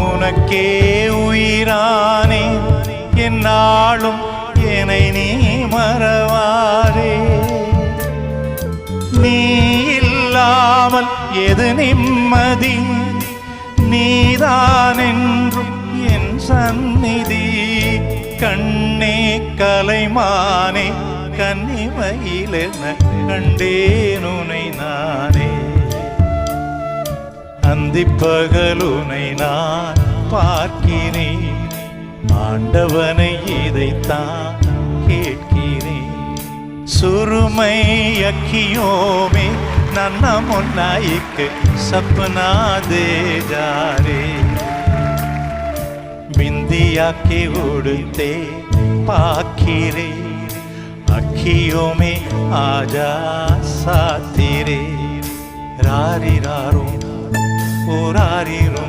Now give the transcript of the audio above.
உனக்கே உயிரானே என்னாலும் என்னை நீ மறவாரே. நீ இல்லாமல் எது நிம்மதி, நீதான் என்றும் என் சந்நிதி. கண்ணே கலைமானே கன்னிமயிலென கண்டேனுனை நானே. அந்திப்பகலுனை நான் பார்க்கிறேன், ஆண்டவனை இதைத்தான் கேட்கிறேன். सुरमई अखियों में नन्ना मुन्ना एक सपना दे जा रे. बिंदिया के उड़ते पाखी अखियों में आजा साथी रे. रारी रारो ओ रारी रो